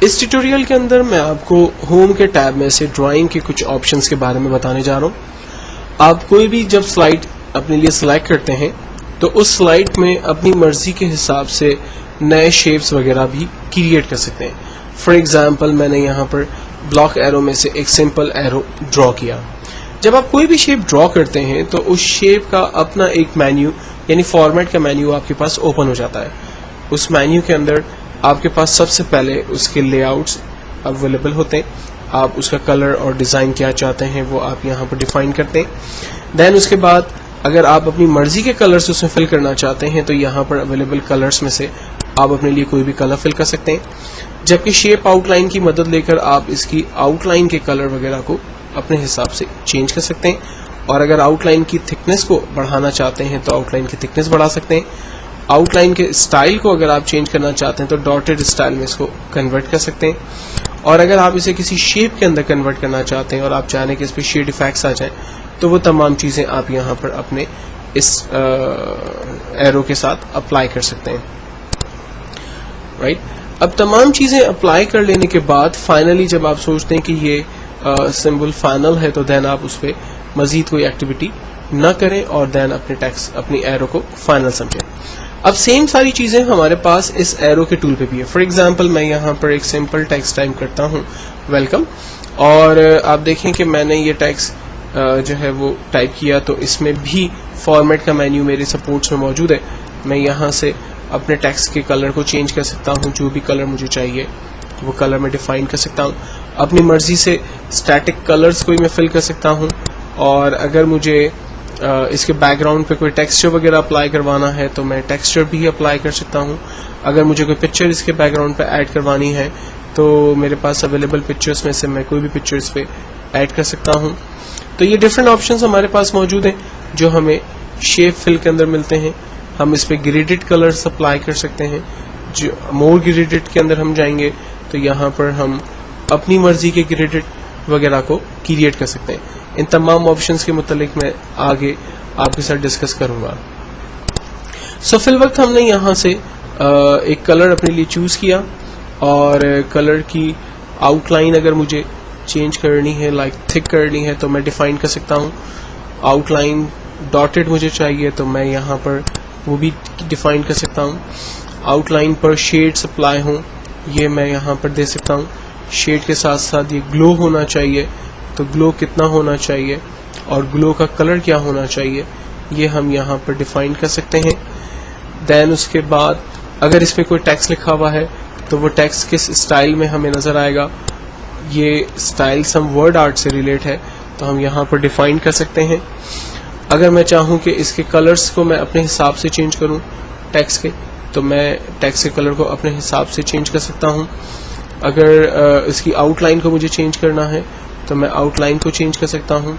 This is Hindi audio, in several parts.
इस ट्यूटोरियल के अंदर मैं आपको होम के टैब में से ड्राइंग के कुछ ऑप्शंस के बारे में बताने जा रहा हूँ। आप कोई भी जब स्लाइड अपने लिए सिलेक्ट करते हैं तो उस स्लाइड में अपनी मर्जी के हिसाब से नए शेप्स वगैरह भी क्रिएट कर सकते हैं। फॉर एग्जांपल मैंने यहाँ पर ब्लॉक एरो में से एक सिंपल एरो ड्रॉ किया। जब आप कोई भी शेप ड्रॉ करते हैं तो उस शेप का अपना एक मेन्यू यानी फॉर्मेट का मेन्यू आपके पास ओपन हो जाता है। उस मेन्यू के अंदर आपके पास सबसे पहले उसके लेआउट्स अवेलेबल होते हैं। आप उसका कलर और डिज़ाइन क्या चाहते हैं वो आप यहाँ पर डिफाइन करते हैं। देन उसके बाद अगर आप अपनी मर्जी के कलर्स उसमें फिल करना चाहते हैं तो यहाँ पर अवेलेबल कलर्स में से आप अपने लिए कोई भी कलर फिल कर सकते हैं। जबकि शेप आउटलाइन की मदद लेकर आप इसकी आउटलाइन के कलर वगैरह को अपने हिसाब से चेंज कर सकते हैं। और अगर आउटलाइन की थिकनेस को बढ़ाना चाहते हैं तो आउटलाइन की थिकनेस बढ़ा सकते हैं। आउटलाइन के स्टाइल को अगर आप चेंज करना चाहते हैं तो डॉटेड स्टाइल में इसको कन्वर्ट कर सकते हैं। और अगर आप इसे किसी शेप के अंदर कन्वर्ट करना चाहते हैं और आप चाहें कि इस पर शेड इफेक्ट्स आ जाएं तो वो तमाम चीज़ें आप यहाँ पर अपने इस एरो के साथ अप्लाई कर सकते हैं। राइट, अब तमाम चीज़ें अप्लाई कर लेने के बाद फाइनली जब आप सोचते हैं कि ये सिंबल फाइनल है तो देन आप उस पर मजीद कोई एक्टिविटी न करें और देन अपने टेक्स्ट अपनी एरो को फाइनल समझें। अब सेम सारी चीजें हमारे पास इस एरो के टूल पे भी है। फॉर एग्जांपल मैं यहाँ पर एक सिंपल टेक्स्ट टाइप करता हूँ वेलकम, और आप देखें कि मैंने ये टेक्स्ट जो है वो टाइप किया तो इसमें भी फॉर्मेट का मेन्यू मेरे सपोर्ट्स में मौजूद है। मैं यहाँ से अपने टेक्स्ट के कलर को चेंज कर सकता हूँ, जो भी कलर मुझे चाहिए वो कलर मैं डिफाइन कर सकता हूँ। अपनी मर्जी से स्टैटिक कलर्स कोई मैं फिल कर सकता हूँ, और अगर मुझे इसके बैकग्राउंड पे कोई टेक्सचर वगैरह अप्लाई करवाना है तो मैं टेक्सचर भी अप्लाई कर सकता हूँ। अगर मुझे कोई पिक्चर इसके बैकग्राउंड पे ऐड करवानी है तो मेरे पास अवेलेबल पिक्चर्स में से मैं कोई भी पिक्चर इस पे ऐड कर सकता हूँ। तो ये डिफरेंट ऑप्शंस हमारे पास मौजूद हैं जो हमें शेप फिल के अंदर मिलते हैं। हम इस पे ग्रेडेड कलर्स अप्लाई कर सकते हैं। जो मोर ग्रेडेड के अंदर हम जाएंगे तो यहाँ पर हम अपनी मर्जी के ग्रेडेड वगैरह को क्रिएट कर सकते हैं। इन तमाम ऑप्शंस के मुतालिक मैं आगे आपके साथ डिस्कस करूंगा। सो फिल वक्त हमने यहाँ से एक कलर अपने लिए चूज किया, और कलर की आउटलाइन अगर मुझे चेंज करनी है, लाइक थिक करनी है, तो मैं डिफाइन कर सकता हूँ। आउटलाइन डॉटेड मुझे चाहिए तो मैं यहाँ पर वो भी डिफाइन कर सकता हूँ। आउटलाइन पर शेड्स अप्लाई हों ये मैं यहाँ पर दे सकता हूँ। शेड के साथ साथ ये ग्लो होना चाहिए तो ग्लो कितना होना चाहिए और ग्लो का कलर क्या होना चाहिए ये हम यहाँ पर डिफाइन कर सकते हैं। देन उसके बाद अगर इस पर कोई टेक्स्ट लिखा हुआ है तो वो टेक्स्ट किस स्टाइल में हमें नज़र आएगा। ये स्टाइल सम वर्ड आर्ट से रिलेट है तो हम यहाँ पर डिफाइन कर सकते हैं। अगर मैं चाहूँ कि इसके कलर्स को मैं अपने हिसाब से चेंज करूँ टेक्स्ट के, तो मैं टेक्स्ट के कलर को अपने हिसाब से चेंज कर सकता हूँ। अगर इसकी आउटलाइन को मुझे चेंज करना है तो मैं आउटलाइन को चेंज कर सकता हूँ,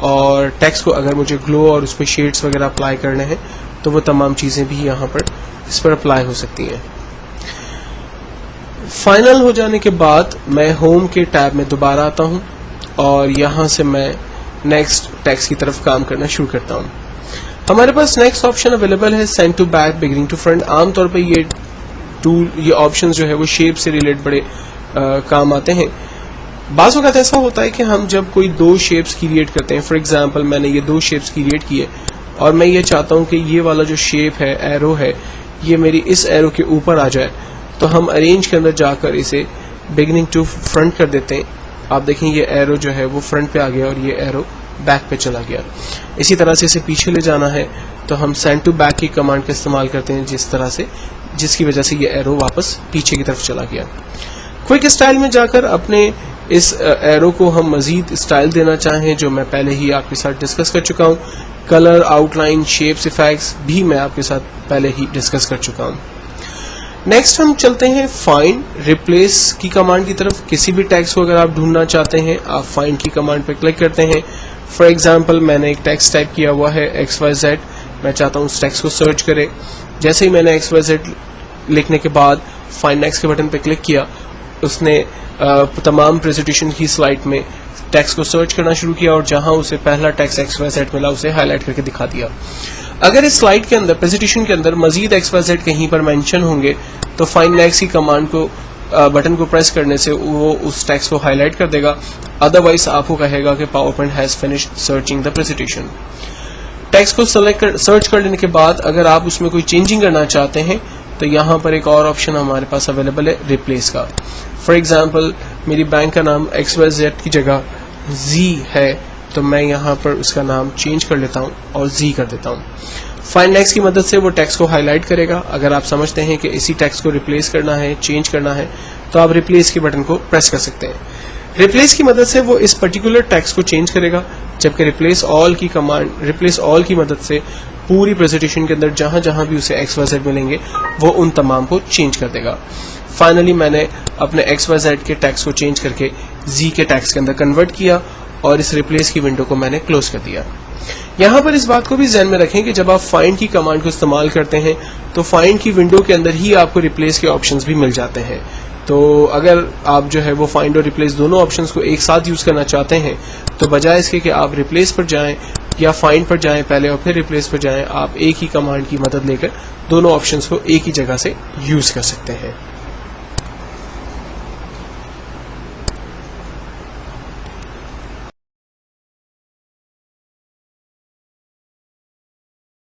और टेक्स्ट को अगर मुझे ग्लो और उस पर शेड्स वगैरह अप्लाई करने हैं तो वो तमाम चीज़ें भी यहाँ पर इस पर अप्लाई हो सकती हैं। फाइनल हो जाने के बाद मैं होम के टैब में दोबारा आता हूँ और यहाँ से मैं नेक्स्ट टेक्स्ट की तरफ काम करना शुरू करता हूँ। हमारे पास नेक्स्ट ऑप्शन अवेलेबल है send to back, beginning to front. आमतौर पर ये ऑप्शन जो है वो शेप से रिलेट बड़े काम आते हैं। बाज़ वक़्त ऐसा होता है कि हम जब कोई दो शेप्स क्रिएट करते हैं, फॉर एग्जांपल मैंने ये दो शेप्स क्रिएट किए और मैं ये चाहता हूँ कि ये वाला जो शेप है, एरो है, ये मेरी इस एरो के ऊपर आ जाए, तो हम अरेंज के अंदर जाकर इसे बिगिनिंग टू फ्रंट कर देते हैं। आप देखें ये एरो जो है वो फ्रंट पे आ गया और ये एरो बैक पे चला गया। इसी तरह से इसे पीछे ले जाना है तो हम सेंड टू बैक की कमांड का इस्तेमाल करते हैं, जिसकी वजह से ये एरो वापस पीछे की तरफ चला गया। क्विक स्टाइल में जाकर अपने इस एरो को हम मजीद स्टाइल देना चाहें जो मैं पहले ही आपके साथ डिस्कस कर चुका हूँ। कलर, आउटलाइन, शेप्स, इफेक्ट्स भी मैं आपके साथ पहले ही डिस्कस कर चुका हूँ। नेक्स्ट हम चलते हैं फाइंड रिप्लेस की कमांड की तरफ। किसी भी टेक्स्ट को अगर आप ढूंढना चाहते हैं आप फाइंड की कमांड पर क्लिक करते हैं। फॉर एग्जाम्पल मैंने एक टेक्स्ट टाइप किया हुआ है XYZ, मैं चाहता हूँ उस टेक्स्ट को सर्च करे। जैसे ही मैंने XYZ लिखने के बाद फाइंड नेक्स्ट के बटन पर क्लिक किया, उसने तमाम प्रेजेंटेशन की स्लाइड में टेक्स्ट को सर्च करना शुरू किया और जहां उसे पहला टेक्स्ट XYZ मिला उसे हाईलाइट करके दिखा दिया। अगर इस स्लाइड के अंदर, प्रेजेंटेशन के अंदर मजीद XYZ कहीं पर मेंशन होंगे तो फाइंड नेक्स्ट की कमांड को बटन को प्रेस करने से वो उस टेक्स्ट को हाईलाइट कर देगा, अदरवाइज आपको कहेगा कि power point has finished searching the presentation. Text को सर्च कर लेने के बाद अगर आप उसमें कोई चेंजिंग करना चाहते हैं तो यहाँ पर एक और ऑप्शन हमारे पास अवेलेबल है रिप्लेस का। फॉर एग्जांपल मेरी बैंक का नाम XYZ की जगह Z है, तो मैं यहाँ पर उसका नाम चेंज कर लेता हूँ और Z कर देता हूँ। फाइंड नेक्स्ट की मदद से वो टेक्स्ट को हाईलाइट करेगा। अगर आप समझते हैं कि इसी टेक्स्ट को रिप्लेस करना है, चेंज करना है, तो आप रिप्लेस के बटन को प्रेस कर सकते हैं। रिप्लेस की मदद से वो इस पर्टिकुलर टेक्स्ट को चेंज करेगा, जबकि रिप्लेस ऑल की मदद से पूरी प्रेजेंटेशन के अंदर जहां जहां भी उसे XYZ मिलेंगे वो उन तमाम को चेंज कर देगा। फाइनली मैंने अपने XYZ के टेक्स्ट को चेंज करके Z के टेक्स्ट के अंदर कन्वर्ट किया और इस रिप्लेस की विंडो को मैंने क्लोज कर दिया। यहाँ पर इस बात को भी ध्यान में रखें कि जब आप फाइंड की कमांड को इस्तेमाल करते हैं तो फाइंड की विंडो के अंदर ही आपको रिप्लेस के ऑप्शंस भी मिल जाते हैं। तो अगर आप जो है वो फाइंड और रिप्लेस दोनों ऑप्शंस को एक साथ यूज करना चाहते हैं तो बजाय इसके कि आप रिप्लेस पर जाएं या फाइंड पर जाएं पहले और फिर रिप्लेस पर जाएं, आप एक ही कमांड की मदद लेकर दोनों ऑप्शंस को एक ही जगह से यूज कर सकते हैं।